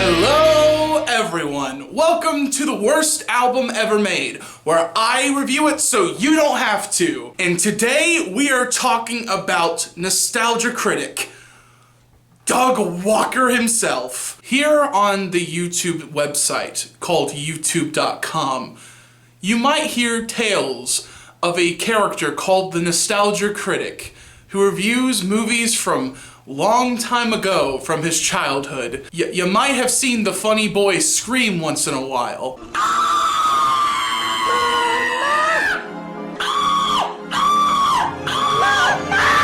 Hello everyone, welcome to the worst album ever made, where I review it so you don't have to. And today we are talking about Nostalgia Critic, Doug Walker himself. Here on the YouTube website called youtube.com, you might hear tales of a character called the Nostalgia Critic who reviews movies from long time ago from his childhood. You might have seen the funny boy scream once in a while.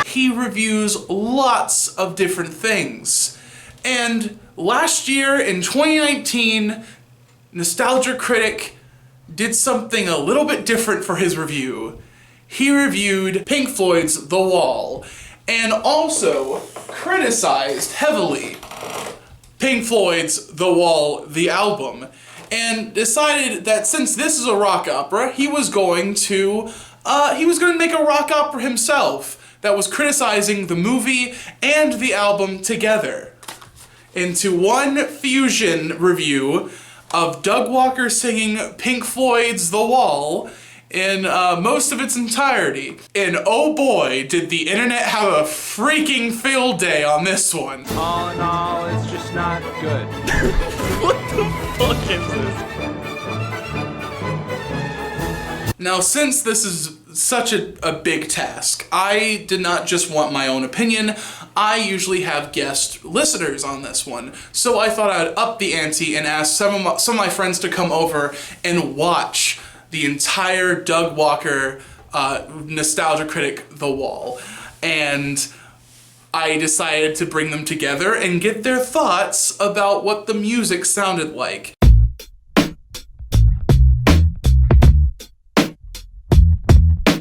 He reviews lots of different things. And last year in 2019, Nostalgia Critic did something a little bit different for his review. He reviewed Pink Floyd's The Wall, and also criticized heavily Pink Floyd's The Wall, the album, and decided that since this is a rock opera, he was going to make a rock opera himself that was criticizing the movie and the album together into one fusion review of Doug Walker singing Pink Floyd's The Wall in most of its entirety. And oh boy, did the internet have a freaking field day on this one. All in all, it's just not good. What the fuck is this? Now, since this is such a big task, I did not just want my own opinion. I usually have guest listeners on this one. So I thought I'd up the ante and ask some of my friends to come over and watch the entire Doug Walker Nostalgia Critic The Wall. And I decided to bring them together and get their thoughts about what the music sounded like.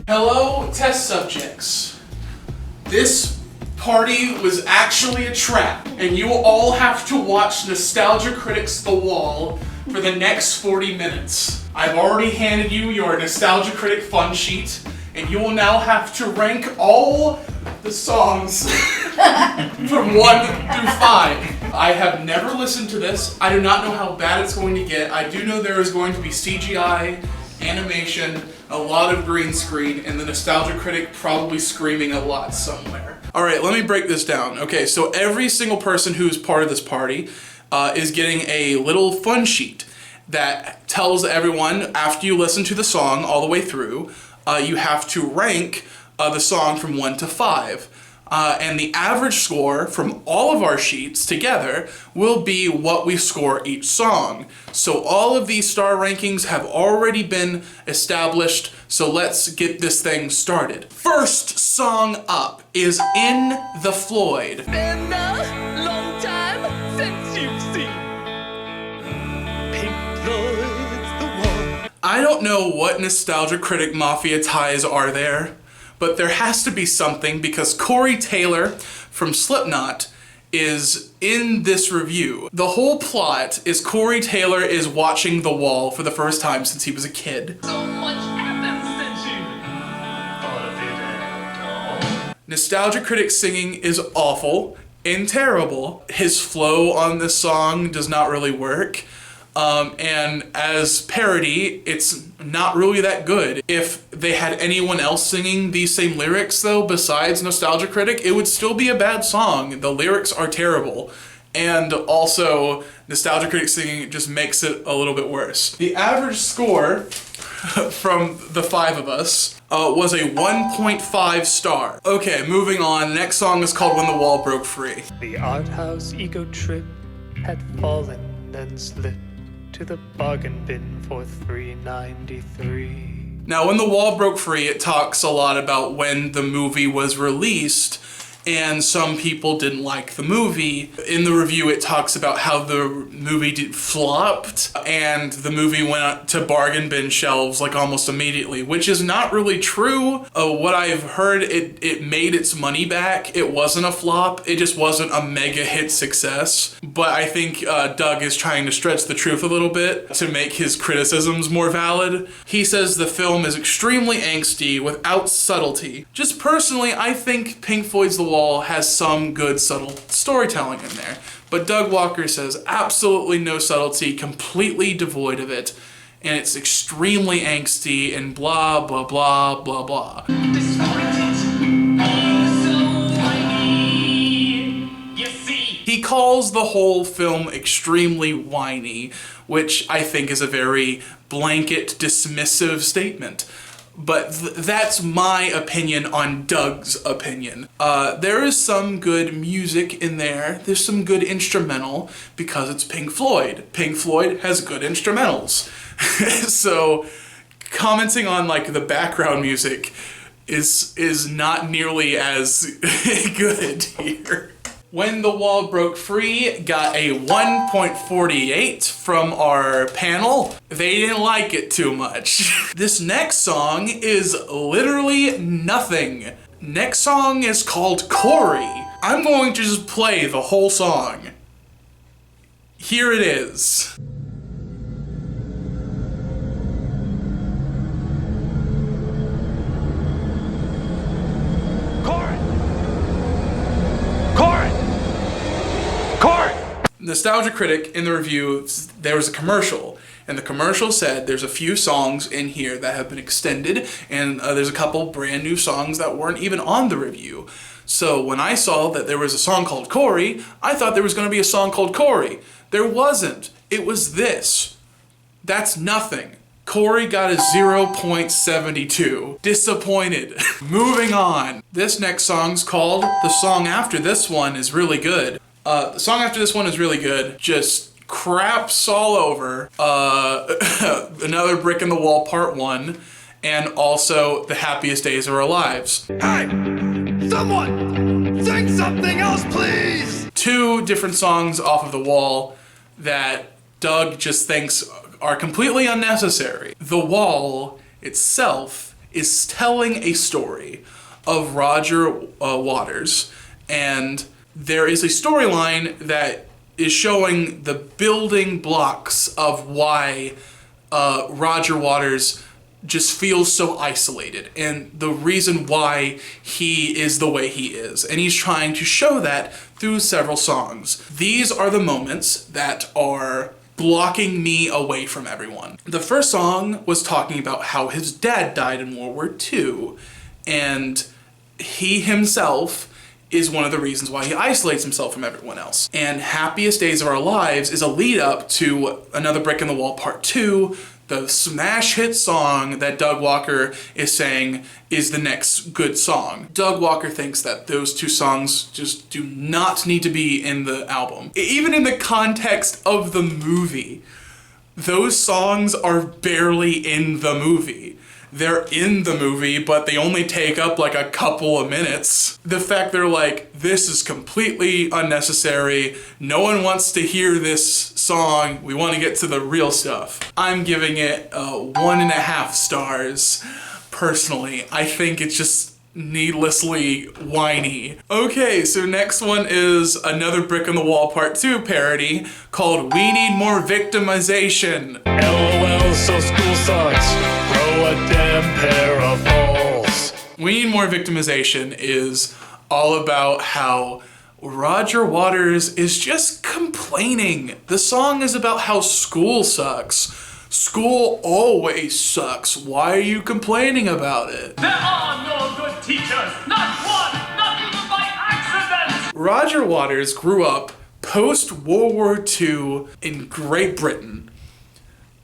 Hello, test subjects. This party was actually a trap, and you will all have to watch Nostalgia Critic's The Wall for the next 40 minutes. I've already handed you your Nostalgia Critic fun sheet, and you will now have to rank all the songs from 1 through 5. I have never listened to this. I do not know how bad it's going to get. I do know there is going to be CGI, animation, a lot of green screen, and the Nostalgia Critic probably screaming a lot somewhere. Alright, let me break this down. Okay, so every single person who's part of this party is getting a little fun sheet that tells everyone, after you listen to the song all the way through, you have to rank the song from 1 to 5. And the average score from all of our sheets together will be what we score each song. So all of these star rankings have already been established, so let's get this thing started. First song up is In the Floyd. Been a long time since you've seen Pink Floyd's The Wall. I don't know what Nostalgia Critic Mafia ties are there, but there has to be something because Corey Taylor from Slipknot is in this review. The whole plot is Corey Taylor is watching The Wall for the first time since he was a kid. So much happened since you thought of it. Nostalgia Critic singing is awful and terrible. His flow on this song does not really work. And as parody, it's not really that good. If they had anyone else singing these same lyrics though, besides Nostalgia Critic, it would still be a bad song. The lyrics are terrible. And also, Nostalgia Critic singing just makes it a little bit worse. The average score from the 5 of us was a 1.5 star. Okay, moving on. Next song is called When the Wall Broke Free. The art house ego trip had fallen, then slipped to the bargain bin for $3.93. Now, When the Wall Broke Free, it talks a lot about when the movie was released, and some people didn't like the movie. In the review, it talks about how the movie flopped, and the movie went to bargain bin shelves like almost immediately, which is not really true. What I've heard, it made its money back. It wasn't a flop. It just wasn't a mega hit success. But I think Doug is trying to stretch the truth a little bit to make his criticisms more valid. He says the film is extremely angsty without subtlety. Just personally, I think Pink Floyd's The Wall has some good subtle storytelling in there. But Doug Walker says absolutely no subtlety, completely devoid of it, and it's extremely angsty and blah, blah, blah, blah, blah. He calls the whole film extremely whiny, which I think is a very blanket, dismissive statement. But that's my opinion on Doug's opinion. There is some good music in there. There's some good instrumental because it's Pink Floyd. Pink Floyd has good instrumentals. So commenting on like the background music is not nearly as good here. When the Wall Broke Free got a 1.48 from our panel. They didn't like it too much. This next song is literally nothing. Next song is called Corey. I'm going to just play the whole song. Here it is. Nostalgia Critic, in the review, there was a commercial, and the commercial said there's a few songs in here that have been extended, and there's a couple brand new songs that weren't even on the review. So when I saw that there was a song called Corey, I thought there was going to be a song called Corey. There wasn't. It was this. That's nothing. Corey got a 0.72. Disappointed. Moving on. This next song's called The Song After This One Is Really Good. The song after this one is really good. Just craps all over. Another Brick in the Wall Part 1, and also The Happiest Days of Our Lives. Hey! Someone! Sing something else, please! Two different songs off of The Wall that Doug just thinks are completely unnecessary. The Wall itself is telling a story of Roger Waters, and there is a storyline that is showing the building blocks of why Roger Waters just feels so isolated and the reason why he is the way he is. And he's trying to show that through several songs. These are the moments that are blocking me away from everyone. The first song was talking about how his dad died in World War II, and he himself is one of the reasons why he isolates himself from everyone else. And Happiest Days of Our Lives is a lead up to Another Brick in the Wall Part 2, the smash hit song that Doug Walker is saying is the next good song. Doug Walker thinks that those two songs just do not need to be in the album. Even in the context of the movie, those songs are barely in the movie. They're in the movie, but they only take up like a couple of minutes. The fact they're like, this is completely unnecessary. No one wants to hear this song. We want to get to the real stuff. I'm giving it 1.5 stars. Personally, I think it's just needlessly whiny. Okay, so next one is Another Brick in the Wall Part 2 parody called We Need More Victimization. LOL, so school sucks. Grow a damn pair of balls. We Need More Victimization is all about how Roger Waters is just complaining. The song is about how school sucks. School always sucks. Why are you complaining about it? There are no good teachers, not one, not even by accident! Roger Waters grew up post-World War II in Great Britain.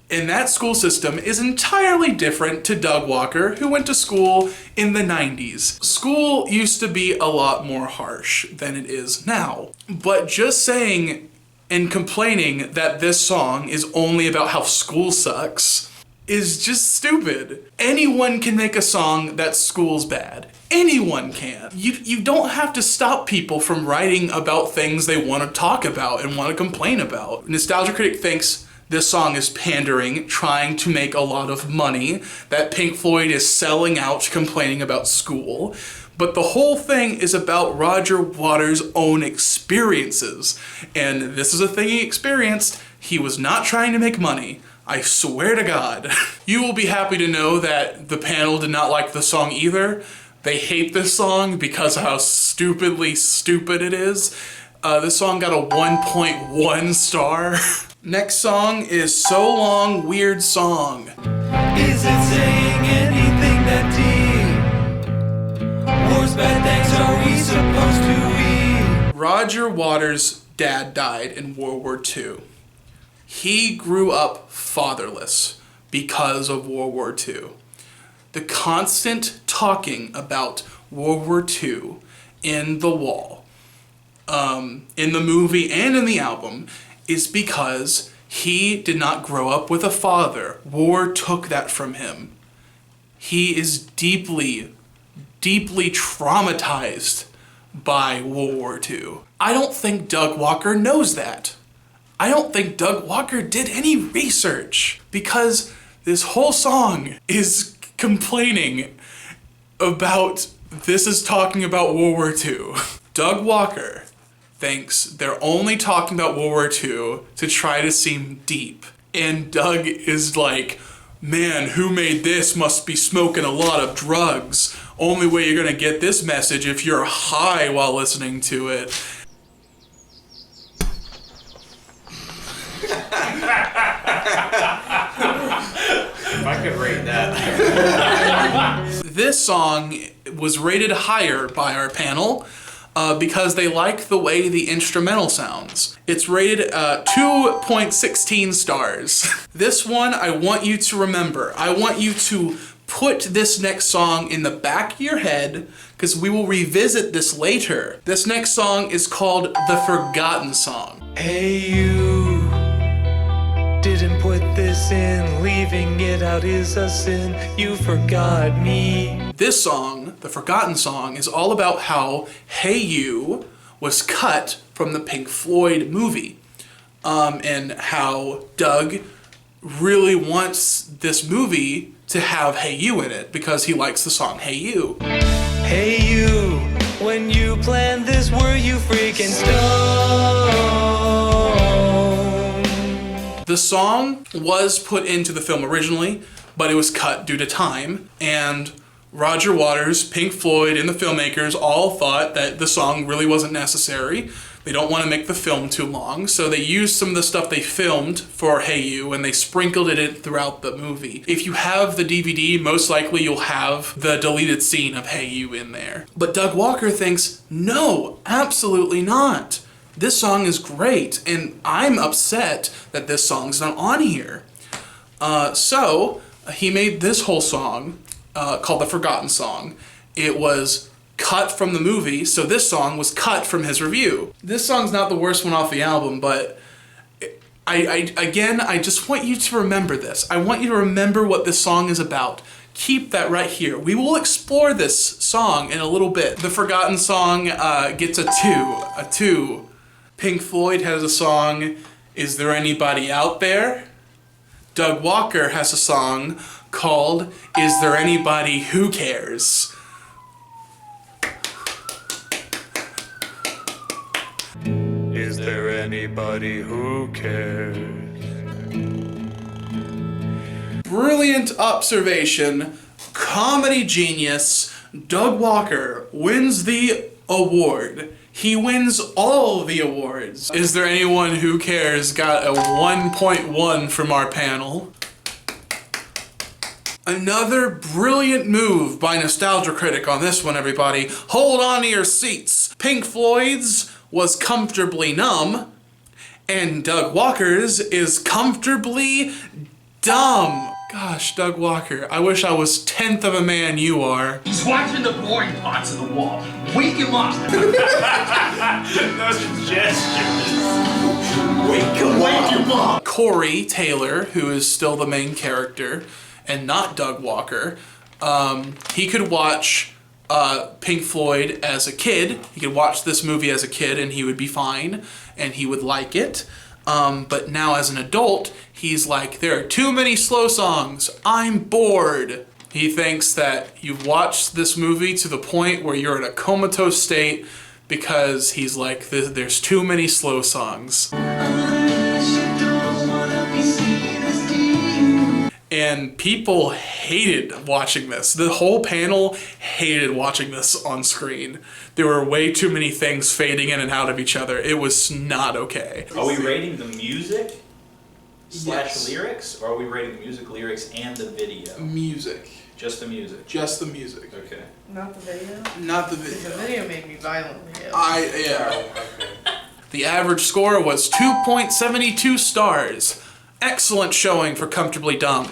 And that school system is entirely different to Doug Walker, who went to school in the 90s. School used to be a lot more harsh than it is now. But just saying and complaining that this song is only about how school sucks is just stupid. Anyone can make a song that school's bad. Anyone can. You don't have to stop people from writing about things they want to talk about and want to complain about. Nostalgia Critic thinks this song is pandering, trying to make a lot of money, that Pink Floyd is selling out, complaining about school. But the whole thing is about Roger Waters' own experiences. And this is a thing he experienced. He was not trying to make money. I swear to God. You will be happy to know that the panel did not like the song either. They hate this song because of how stupidly stupid it is. This song got a 1.1 star. Next song is So Long, Weird Song. Is it saying anything that deep? War's bad things, are we supposed to eat? Roger Waters' dad died in World War II. He grew up fatherless because of World War II. The constant talking about World War II in The Wall, in the movie and in the album, is because he did not grow up with a father. War took that from him. He is deeply, deeply traumatized by World War II. I don't think Doug Walker knows that. I don't think Doug Walker did any research, because this whole song is complaining about this is talking about World War II. Doug Walker thinks they're only talking about World War II to try to seem deep. And Doug is like, man, who made this must be smoking a lot of drugs. Only way you're gonna get this message if you're high while listening to it. If I could rate that. This song was rated higher by our panel because they like the way the instrumental sounds. It's rated 2.16 stars. This one, I want you to remember. I want you to put this next song in the back of your head, because we will revisit this later. This next song is called The Forgotten Song. Hey, you didn't put this in, leaving it out is a sin. You forgot me. This song, The Forgotten Song, is all about how Hey You was cut from the Pink Floyd movie, and how Doug really wants this movie to have Hey You in it because he likes the song Hey You. Hey, you, when you planned this, were you freaking stoned? The song was put into the film originally, but it was cut due to time, and Roger Waters, Pink Floyd, and the filmmakers all thought that the song really wasn't necessary. They don't want to make the film too long, so they used some of the stuff they filmed for Hey You, and they sprinkled it in throughout the movie. If you have the DVD, most likely you'll have the deleted scene of Hey You in there. But Doug Walker thinks, no, absolutely not. This song is great, and I'm upset that this song's not on here. So he made this whole song called The Forgotten Song. It was cut from the movie, so this song was cut from his review. This song's not the worst one off the album, but I just want you to remember this. I want you to remember what this song is about. Keep that right here. We will explore this song in a little bit. The Forgotten Song gets a 2. Pink Floyd has a song, Is There Anybody Out There? Doug Walker has a song called Is There Anybody Who Cares? Is there anybody who cares? Brilliant observation, comedy genius, Doug Walker wins the award. He wins all the awards. Is There Anyone Who Cares got a 1.1 from our panel. Another brilliant move by Nostalgia Critic on this one, everybody. Hold on to your seats. Pink Floyd's was Comfortably Numb, and Doug Walker's is Comfortably Dumb. Gosh, Doug Walker, I wish I was 10th of a man you are. He's watching the boring parts of the wall. Wake him up. Those gestures. Wake him up. Corey Taylor, who is still the main character, and not Doug Walker, he could watch Pink Floyd as a kid. He could watch this movie as a kid and he would be fine and he would like it. But now as an adult, he's like, there are too many slow songs. I'm bored. He thinks that you've watched this movie to the point where you're in a comatose state because he's like, there's too many slow songs. And people hated watching this. The whole panel hated watching this on screen. There were way too many things fading in and out of each other. It was not okay. Are we rating the music Yes. lyrics, or are we rating the music, lyrics, and the video? Music. Just the music. Just the music. Okay. Not the video? Not the The video. video made me violently ill. Yeah. The average score was 2.72 stars. Excellent showing for Comfortably Dumb.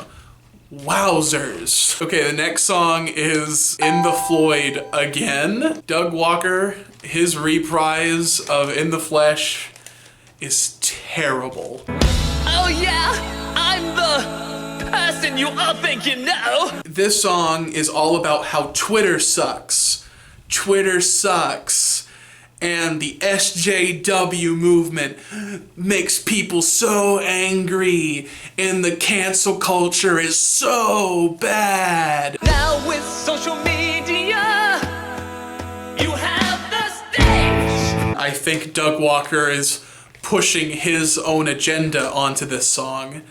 Wowzers. Okay, the next song is In the Floyd again. Doug Walker, his reprise of In the Flesh is terrible. Oh yeah, I'm the person you all think you know. This song is all about how Twitter sucks. Twitter sucks. And the SJW movement makes people so angry. And the cancel culture is so bad. Now with social media, you have the stage. I think Doug Walker is pushing his own agenda onto this song.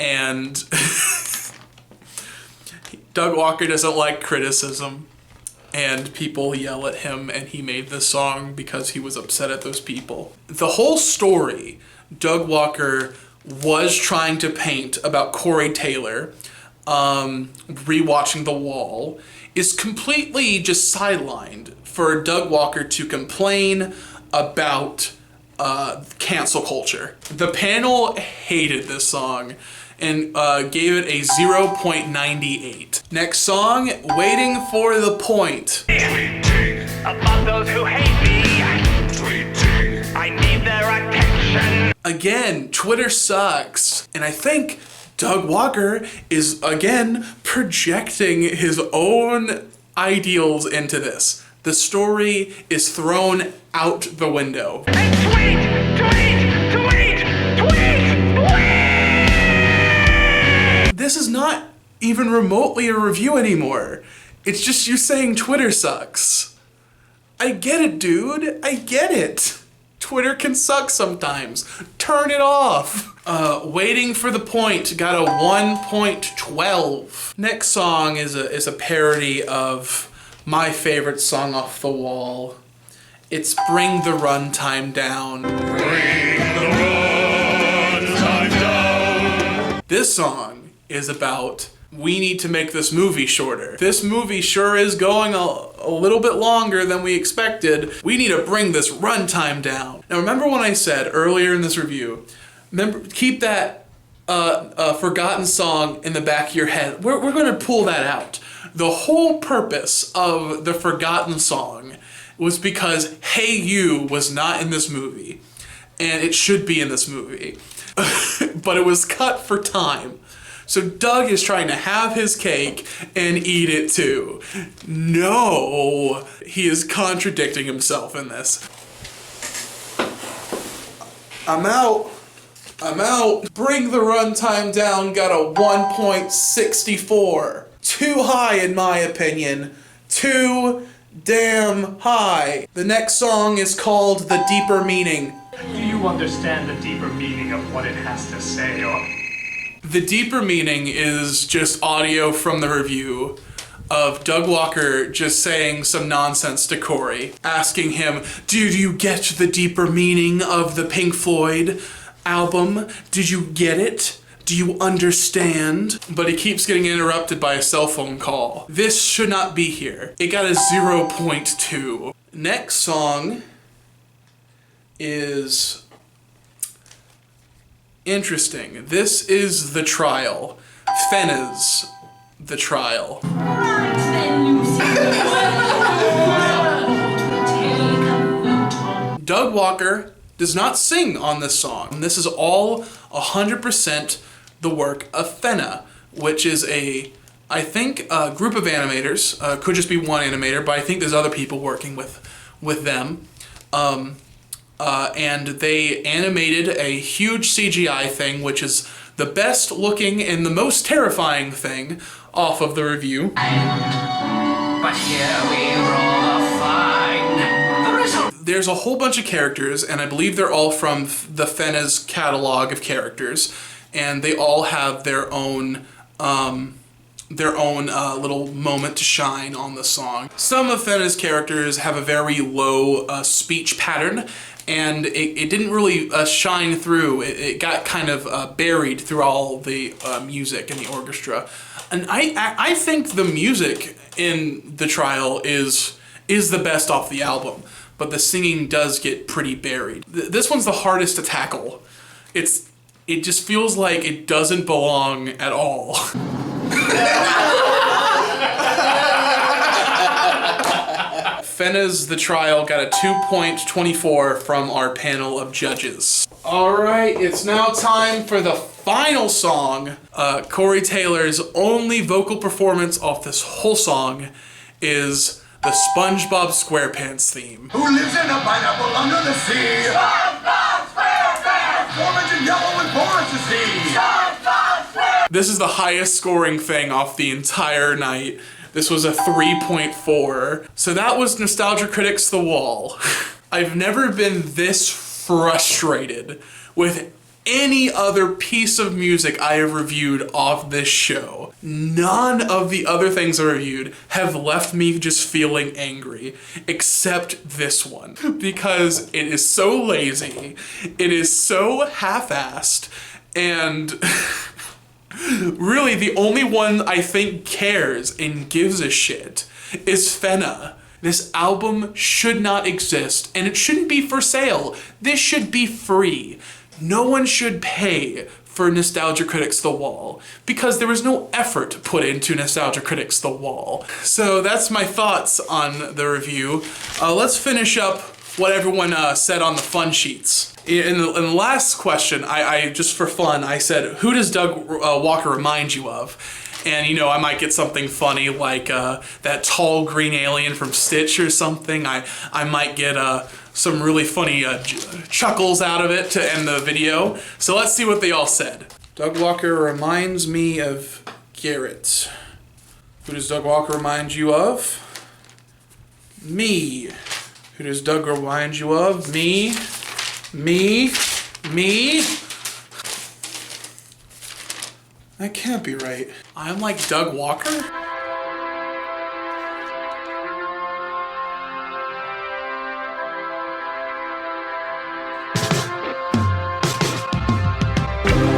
And Doug Walker doesn't like criticism. And people yell at him, and he made this song because he was upset at those people. The whole story Doug Walker was trying to paint about Corey Taylor rewatching The Wall is completely just sidelined for Doug Walker to complain about cancel culture. The panel hated this song and gave it a 0.98. Next song, Waiting for the Point. About those who hate me. I need their attention. Again, Twitter sucks. And I think Doug Walker is, again, projecting his own ideals into this. The story is thrown out the window. And tweet! This is not even remotely a review anymore. It's just you saying Twitter sucks. I get it, dude. I get it. Twitter can suck sometimes. Turn it off. Waiting for the Point got a 1.12. Next song is a parody of my favorite song off The Wall. It's Bring the Runtime Down. This song is about, we need to make this movie shorter. This movie sure is going a little bit longer than we expected. We need to bring this runtime down. Now remember when I said earlier in this review, keep that forgotten song in the back of your head. We're gonna pull that out. The whole purpose of the forgotten song was because Hey You was not in this movie. And it should be in this movie. But it was cut for time. So Doug is trying to have his cake and eat it too. No, he is contradicting himself in this. I'm out. Bring the runtime down got a 1.64. Too high in my opinion. Too damn high. The next song is called The Deeper Meaning. Do you understand the deeper meaning of what it has to say, or... The Deeper Meaning is just audio from the review of Doug Walker just saying some nonsense to Corey, asking him, did you get the deeper meaning of the Pink Floyd album? Did you get it? Do you understand? But he keeps getting interrupted by a cell phone call. This should not be here. It got a 0.2. Next song is interesting. This is The Trial. Fenna's The Trial. Doug Walker does not sing on this song. This is all 100% the work of Fenna, which is I think a group of animators. Could just be one animator, but I think there's other people working with them. And they animated a huge CGI thing, which is the best looking and the most terrifying thing off of the review. But here we roll a fine. There's a whole bunch of characters, and I believe they're all from the Fenna's catalog of characters, and they all have their own their own little moment to shine on the song. Some of Fenna's characters have a very low speech pattern, and it didn't really shine through. It got kind of buried through all the music and the orchestra. And I think the music in the trial is the best off the album, but the singing does get pretty buried. This one's the hardest to tackle. It just feels like it doesn't belong at all. Fenna's The Trial got a 2.24 from our panel of judges. Alright, it's now time for the final song. Corey Taylor's only vocal performance off this whole song is the SpongeBob SquarePants theme. Who lives in a pineapple under the sea? SpongeBob SquarePants! Orange and yellow and forest to see. SpongeBob SquarePants! This is the highest scoring thing off the entire night. This was a 3.4. So that was Nostalgia Critic's The Wall. I've never been this frustrated with any other piece of music I have reviewed off this show. None of the other things I reviewed have left me just feeling angry, except this one, because it is so lazy, it is so half-assed, and really the only one I think cares and gives a shit is Fenna. This album should not exist, and it shouldn't be for sale. This should be free. No one should pay for Nostalgia Critic's The Wall, because there was no effort put into Nostalgia Critic's The Wall. So that's my thoughts on the review. Let's finish up what everyone said on the fun sheets. In the last question, I just for fun, I said, who does Doug Walker remind you of? And you know, I might get something funny like that tall green alien from Stitch or something. I might get some really funny chuckles out of it to end the video. So let's see what they all said. Doug Walker reminds me of Garrett. Who does Doug Walker remind you of? Me. Who does Doug remind you of? Me. Me. Me. That can't be right. I'm like Doug Walker?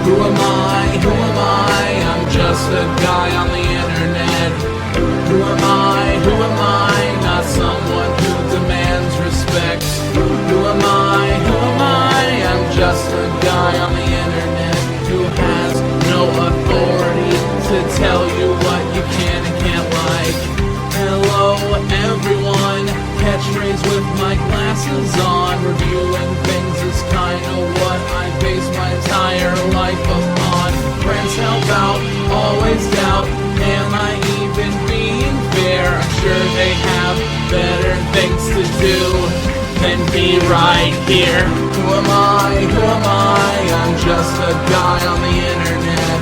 Who am I? Who am I? I'm just a guy on the internet. Who am I? Who am I? Not someone who demands respect. Who am I? Who am I? I'm just a guy on the internet who has no authority to tell you what you can and can't like. Hello everyone, catchphrase with my glasses on. Reviewing things is kinda what I base my entire life upon. Friends help out, always doubt, am I even being fair? I'm sure they have better things to do than be right here. Who am I? Who am I? I'm just a guy on the internet.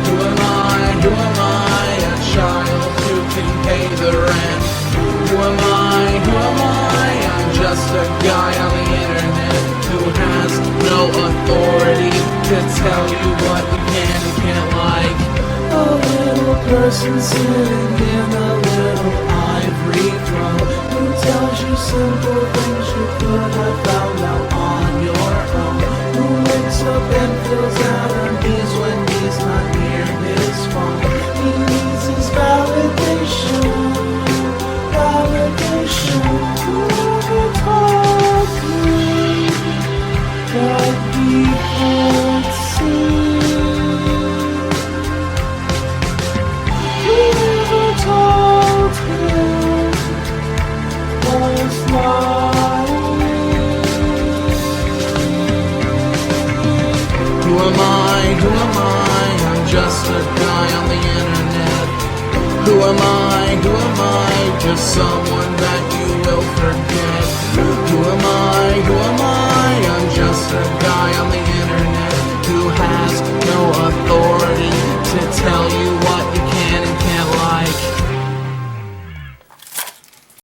Who am I? Who am I? A child who can pay the rent. Who am I? Who am I? I'm just a guy on the internet who has no authority to tell you what you can and can't like. A little person sitting in a little ivory throne who tells you simple things you could have found out on your own. Who wakes up and feels out unease when he's not near his phone. He needs his validation. Validation. Whoever taught me what he had seen. Whoever told him was lying. Who am I? Who am I? I'm just a guy on the internet. Who am I? Who am I? Just someone that you will forget. Who am I? Who